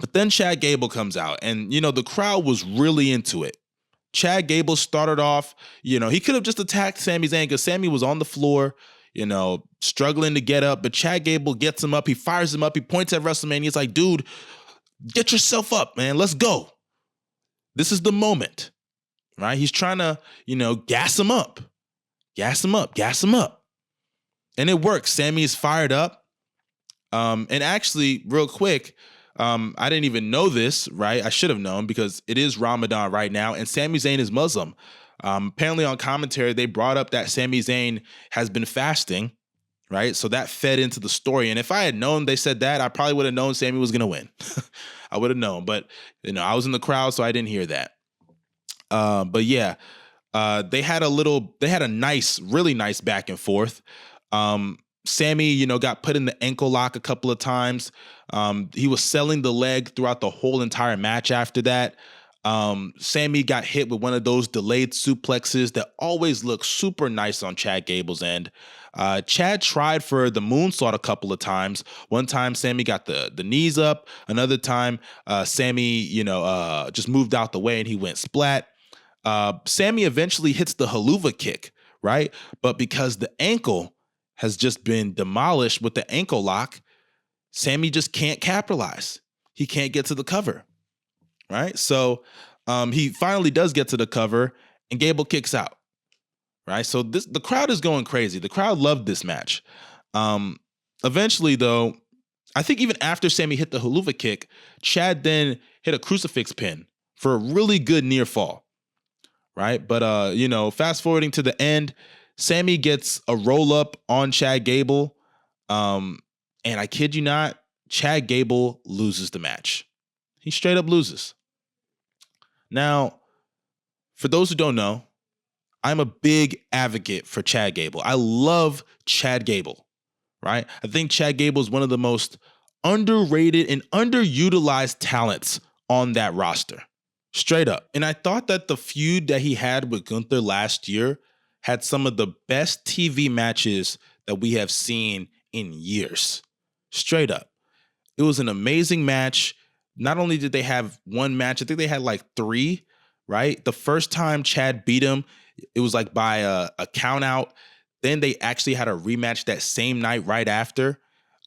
But then Chad Gable comes out, and, the crowd was really into it. Chad Gable started off, he could have just attacked Sami Zayn because Sami was on the floor, struggling to get up. But Chad Gable gets him up. He fires him up. He points at WrestleMania. He's like, dude, get yourself up, man. Let's go. This is the moment, right? He's trying to, gas him up. Gas him up. Gas him up. And it works. Sami is fired up. And actually, real quick, I didn't even know this, right? I should have known because it is Ramadan right now, and Sami Zayn is Muslim. Apparently on commentary, they brought up that Sami Zayn has been fasting, right? So that fed into the story. And if I had known they said that, I probably would have known Sami was going to win. I would have known. But, I was in the crowd, so I didn't hear that. But yeah, they had a nice, really nice back and forth. Sami, got put in the ankle lock a couple of times. He was selling the leg throughout the whole entire match after that. Sami got hit with one of those delayed suplexes that always look super nice on Chad Gable's end. Chad tried for the moonsault a couple of times. One time, Sami got the knees up. Another time, Sami, just moved out the way and he went splat. Sami eventually hits the haluva kick, right? But because the ankle has just been demolished with the ankle lock, Sami just can't capitalize. He can't get to the cover, right? So he finally does get to the cover, and Gable kicks out, right? So the crowd is going crazy. The crowd loved this match. Eventually, though, I think even after Sami hit the haluva kick, Chad then hit a crucifix pin for a really good near fall, right? But, fast forwarding to the end, Sami gets a roll up on Chad Gable. And I kid you not, Chad Gable loses the match. He straight up loses. Now, for those who don't know, I'm a big advocate for Chad Gable. I love Chad Gable, right? I think Chad Gable is one of the most underrated and underutilized talents on that roster. Straight up. And I thought that the feud that he had with Gunther last year had some of the best TV matches that we have seen in years. Straight up. It was an amazing match. Not only did they have one match, I think they had like three, right? The first time Chad beat him, it was like by a count out. Then they actually had a rematch that same night right after.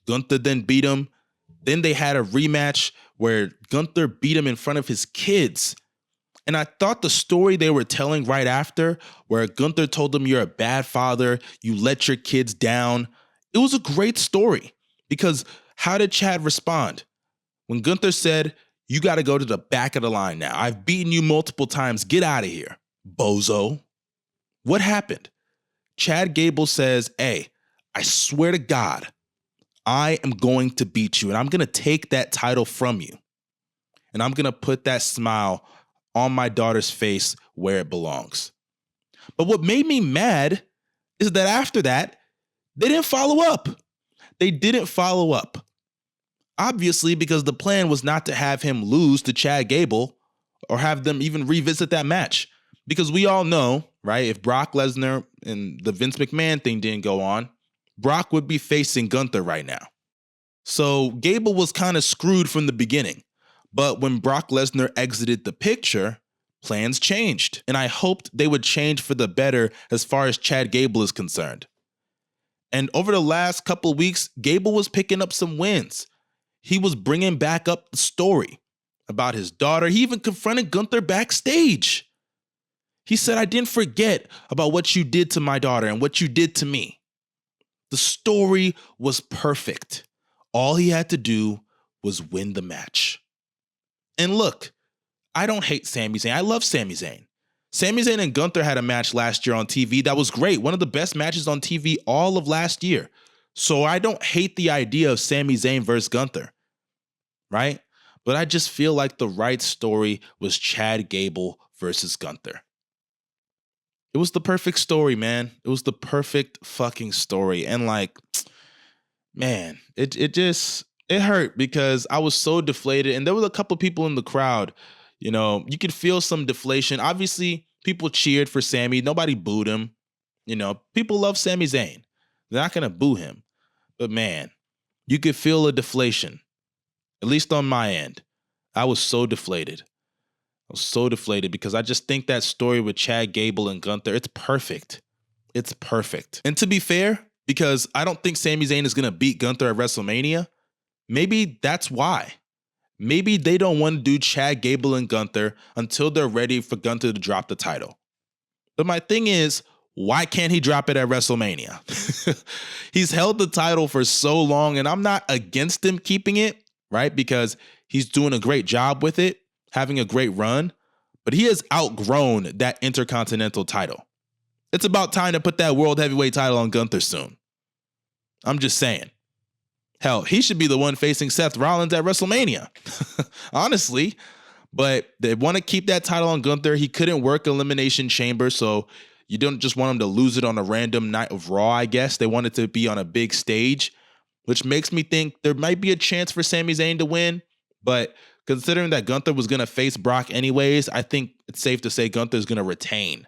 Gunther then beat him. Then they had a rematch where Gunther beat him in front of his kids. And I thought the story they were telling right after, where Gunther told him, you're a bad father, you let your kids down. It was a great story because how did Chad respond? When Gunther said, you got to go to the back of the line now. I've beaten you multiple times. Get out of here, bozo. What happened? Chad Gable says, hey, I swear to God, I am going to beat you and I'm going to take that title from you. And I'm going to put that smile on my daughter's face where it belongs. But what made me mad is that after that, they didn't follow up. They didn't follow up. Obviously, because the plan was not to have him lose to Chad Gable or have them even revisit that match. Because we all know, right, if Brock Lesnar and the Vince McMahon thing didn't go on, Brock would be facing Gunther right now. So Gable was kind of screwed from the beginning. But when Brock Lesnar exited the picture, plans changed. And I hoped they would change for the better as far as Chad Gable is concerned. And over the last couple of weeks, Gable was picking up some wins. He was bringing back up the story about his daughter. He even confronted Gunther backstage. He said, I didn't forget about what you did to my daughter and what you did to me. The story was perfect. All he had to do was win the match. And look, I don't hate Sami Zayn. I love Sami Zayn. Sami Zayn and Gunther had a match last year on TV that was great. One of the best matches on TV all of last year. So I don't hate the idea of Sami Zayn versus Gunther, right? But I just feel like the right story was Chad Gable versus Gunther. It was the perfect story, man. It was the perfect fucking story. And like, man, it hurt because I was so deflated. And there was a couple people in the crowd, you could feel some deflation. Obviously, people cheered for Sami. Nobody booed him. People love Sami Zayn. They're not going to boo him. But man, you could feel a deflation, at least on my end. I was so deflated. I was so deflated because I just think that story with Chad Gable and Gunther, it's perfect. It's perfect. And to be fair, because I don't think Sami Zayn is going to beat Gunther at WrestleMania, maybe that's why. Maybe they don't want to do Chad Gable and Gunther until they're ready for Gunther to drop the title. But my thing is, why can't he drop it at WrestleMania? He's held the title for so long, and I'm not against him keeping it, right? Because he's doing a great job with it, having a great run, but he has outgrown that Intercontinental title. It's about time to put that World Heavyweight title on Gunther soon. I'm just saying. Hell, he should be the one facing Seth Rollins at WrestleMania. Honestly. But they want to keep that title on Gunther. He couldn't work Elimination Chamber, so you don't just want him to lose it on a random night of Raw, I guess. They want it to be on a big stage, which makes me think there might be a chance for Sami Zayn to win. But considering that Gunther was going to face Brock anyways, I think it's safe to say Gunther is going to retain.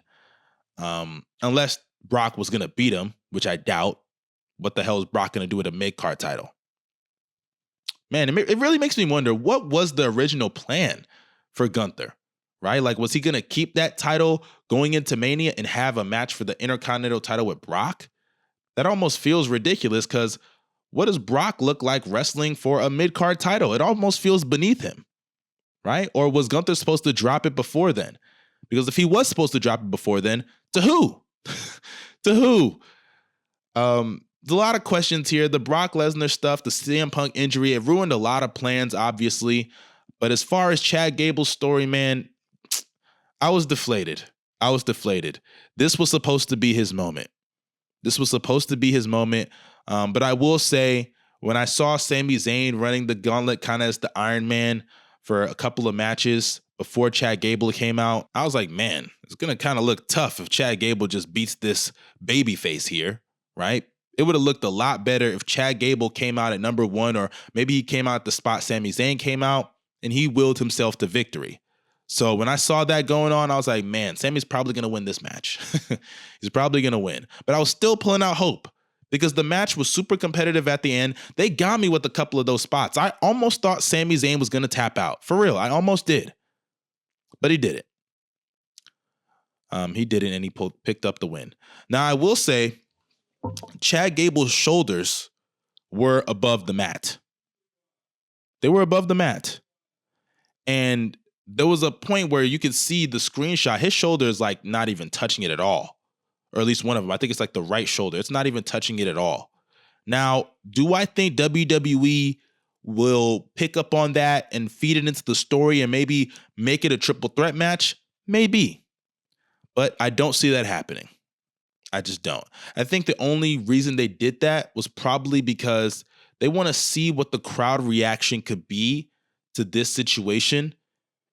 Unless Brock was going to beat him, which I doubt. What the hell is Brock going to do with a mid-card title? Man, it really makes me wonder, what was the original plan for Gunther, right? Like, was he going to keep that title going into Mania and have a match for the Intercontinental title with Brock? That almost feels ridiculous because what does Brock look like wrestling for a mid-card title? It almost feels beneath him, right? Or was Gunther supposed to drop it before then? Because if he was supposed to drop it before then, to who? To who? There's a lot of questions here. The Brock Lesnar stuff, the CM Punk injury, it ruined a lot of plans, obviously. But as far as Chad Gable's story, man, I was deflated. This was supposed to be his moment. But I will say, when I saw Sami Zayn running the gauntlet kind of as the Iron Man for a couple of matches before Chad Gable came out, I was like, man, it's going to kind of look tough if Chad Gable just beats this babyface here, right? It would have looked a lot better if Chad Gable came out at number 1, or maybe he came out at the spot Sami Zayn came out and he willed himself to victory. So when I saw that going on, I was like, man, Sami's probably going to win this match. He's probably going to win. But I was still pulling out hope because the match was super competitive at the end. They got me with a couple of those spots. I almost thought Sami Zayn was going to tap out. For real, I almost did. But he did it. He did it, and he picked up the win. Now, I will say, Chad Gable's shoulders were above the mat. They were above the mat. And there was a point where you could see the screenshot. His shoulder is like not even touching it at all. Or at least one of them. I think it's like the right shoulder. It's not even touching it at all. Now, do I think WWE will pick up on that and feed it into the story and maybe make it a triple threat match? Maybe. But I don't see that happening. I just don't. I think the only reason they did that was probably because they want to see what the crowd reaction could be to this situation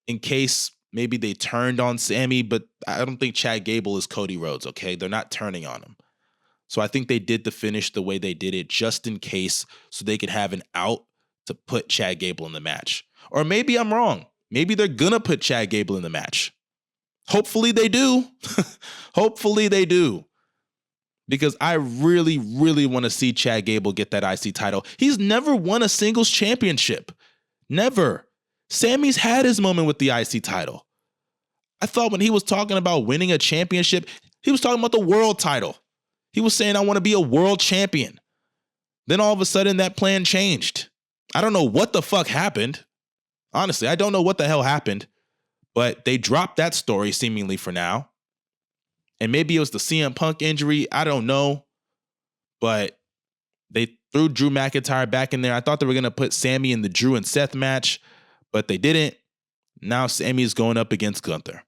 in case maybe they turned on Sami, but I don't think Chad Gable is Cody Rhodes, okay? They're not turning on him. So I think they did the finish the way they did it just in case so they could have an out to put Chad Gable in the match. Or maybe I'm wrong. Maybe they're going to put Chad Gable in the match. Hopefully they do. Hopefully they do. Because I really, really want to see Chad Gable get that IC title. He's never won a singles championship. Never. Sami's had his moment with the IC title. I thought when he was talking about winning a championship, he was talking about the world title. He was saying, I want to be a world champion. Then all of a sudden that plan changed. I don't know what the fuck happened. Honestly, I don't know what the hell happened. But they dropped that story seemingly for now. And maybe it was the CM Punk injury. I don't know. But they threw Drew McIntyre back in there. I thought they were going to put Sami in the Drew and Seth match, but they didn't. Now Sami is going up against Gunther.